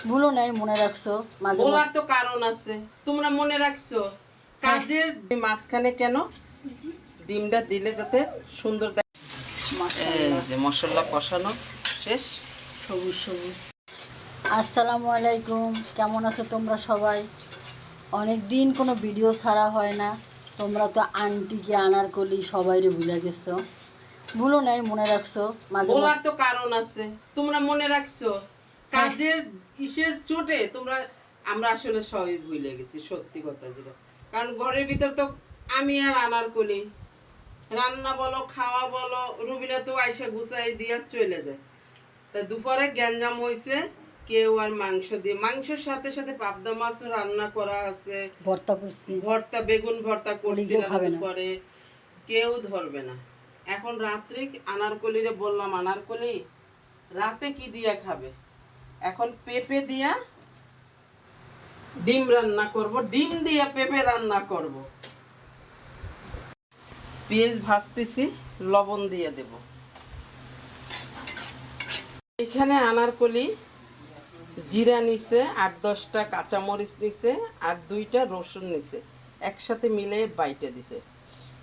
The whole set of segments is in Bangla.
ভুলো নাই, মনে রাখছো। মাঝে বলার তো কারণ আছে, তোমরা মনে রাখছো কাজের মাঝখানে কেন ডিমটা দিলে যাতে সুন্দর দেখ। এই যে মশলা কষানো শেষ, সবুজ সবুজ। আসসালামু আলাইকুম, কেমন আছো তোমরা সবাই? অনেক দিন কোনো ভিডিও ছাড়া হয় না। তোমরা তো আন্টিকে আনারকলি সবাইরে ভুলে গেছো। ভুলো নাই, মনে রাখছো। মাঝে বলার তো কারণ আছে, তোমরা মনে রাখছো কাজের ইসের চোটে তোমরা আমরা আসলে সবাই ভুলে গেছি, সত্যি কথা যেটা। কারণ ঘরের ভিতর তো আমি আর আনারকলি রান্না বলো খাওয়া বলো, রুবিনা তো আইসা গুছাই দিয়া চলে যায়। তা দুপুরে গ্যাঞ্জাম হয়েছে, কেউ আর মাংস দিয়ে, মাংসের সাথে সাথে পাবদা মাছও রান্না করা আছে, ভর্তা করছি, ভর্তা বেগুন ভর্তা করছি খাবে না। পরে কেউ ধরবে না। এখন রাত্রে আনারকলিরে বললাম, আনারকলি রাতে কি দিয়া খাবে? এখন পেঁপে দিয়া ডিম রান্না করব, ডিম দিয়া পেঁপে রান্না করব। পেঁয়াজ ভাজতেছি, লবণ দিয়ে দেব। এখানে আনারকলি জিরা নিছে, 8-10টা কাঁচামরিচ নিছে, আর 2টা রসুন নিছে, একসাথে মিলে বাইটে দিছে।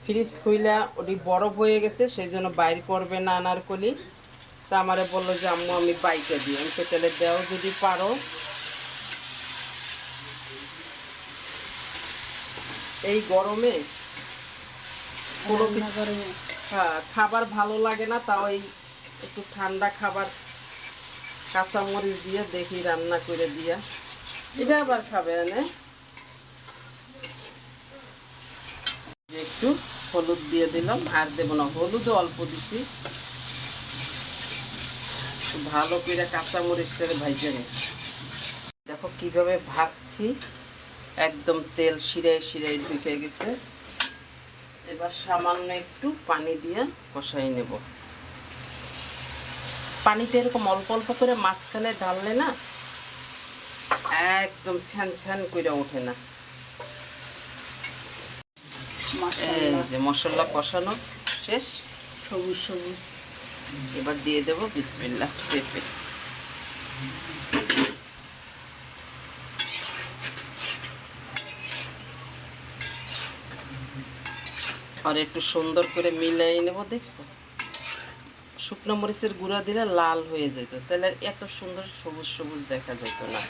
ফ্রিজ খুইলা ওটি বরফ হয়ে গেছে, সেই জন্য বাইর করবে না আনারকলি। তা আমারে বললো যে আম্মু আমি বাইটে দিই। আমি তাহলে দেও যদি পারো। এই গরমে কোনো খাবার ভালো লাগে না, তাও এই একটু ঠান্ডা খাবার কাঁচামরিচ দিয়ে দেখি রান্না করে দিয়া। এটা আবার খাবে এনে একটু হলুদ দিয়ে দিলাম, আর দেবো না, হলুদও অল্প দিছি। ভালো করে কাঁচামরিচটারে ভাইজে নে। দেখো কিভাবে ভাজছি, একদম তেল শিরায় শিরায় ঢুকে গেছে। এবার সামান্য একটু পানি দিয়ে কষাই নেব। পানিটা এরকম অল্প অল্প করে মাঝখানে ঢাললে না একদম ছ্যান ছ্যান করে ওঠে না। এই যে মশলা কষানো শেষ, সবুজ সবুজ। এবার দিয়ে দেব বিসমিল্লাহ পেঁপে। আর একটু সুন্দর করে মিলাই নেব। দেখছো শুকনো মরিচের গুঁড়া দিলে লাল হয়ে যেত, তাহলে এত সুন্দর সবুজ সবুজ দেখা যেত না।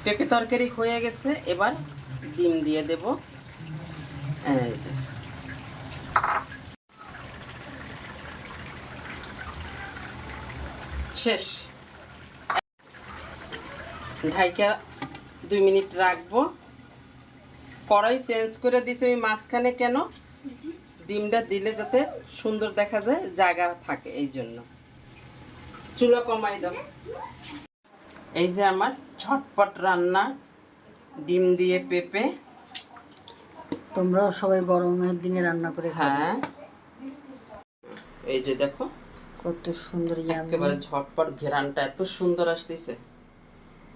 পেঁপে তরকারি হয়ে গেছে, এবার ডিম দিয়ে দেব। এই যে শেষ। ঢাইকা 2 মিনিট রাখবো। কড়াই চেঞ্জ করে দিছি আমি মাঝখানে, কেন ডিমটা দিলে যাতে সুন্দর দেখা যায়, জায়গা থাকে, এই জন্য। চুলা কমাই দাও। এই যে আমার ঝটপট রান্না, ডিম দিয়ে পেঁপে। তোমরাও সবাই গরমের দিনে রান্না করে খাবে। হ্যাঁ, এই যে দেখো কত সুন্দর, একেবারে ঝটপট, ঘেরানটা এত সুন্দর আসতেছে।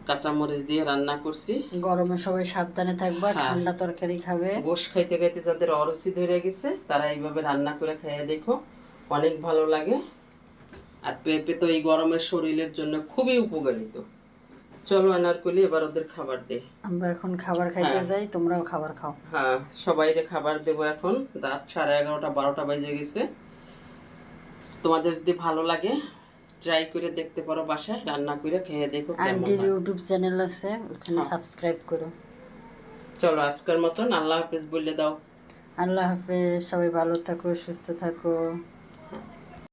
কাঁচামরিচ দিয়ে রান্না করছি। গরমে সবাই সাবধানে থাকবা, ঠান্ডা তরকারি খাবে। গোশ খাইতে খাইতে যাদের অরুচি ধরে গেছে তারা এইভাবে রান্না করে খেয়ে দেখো, অনেক ভালো লাগে। আর পেঁপে তো এই গরমের শরীরের জন্য খুবই উপকারিত। চলো আনারকলি এবার ওদের খাবার দে। আমরা এখন খাবার খাইতে যাই, তোমরাও খাবার খাও। হ্যাঁ, সবাইকে খাবার দেবো। এখন রাত 11:30-12টা বেজে গেছে। তোমাদের যদি ভালো লাগে ট্রাই করে দেখতে পারো, বাসায় রান্না করে খেয়ে দেখো কেমন আন্টির হয়। ইউটিউব চ্যানেল আছে, ওখানে সাবস্ক্রাইব করো। চলো আজকের মতন আল্লাহ হাফেজ বলে দাও। আল্লাহ হাফেজ, সবাই ভালো থাকো, সুস্থ থাকো।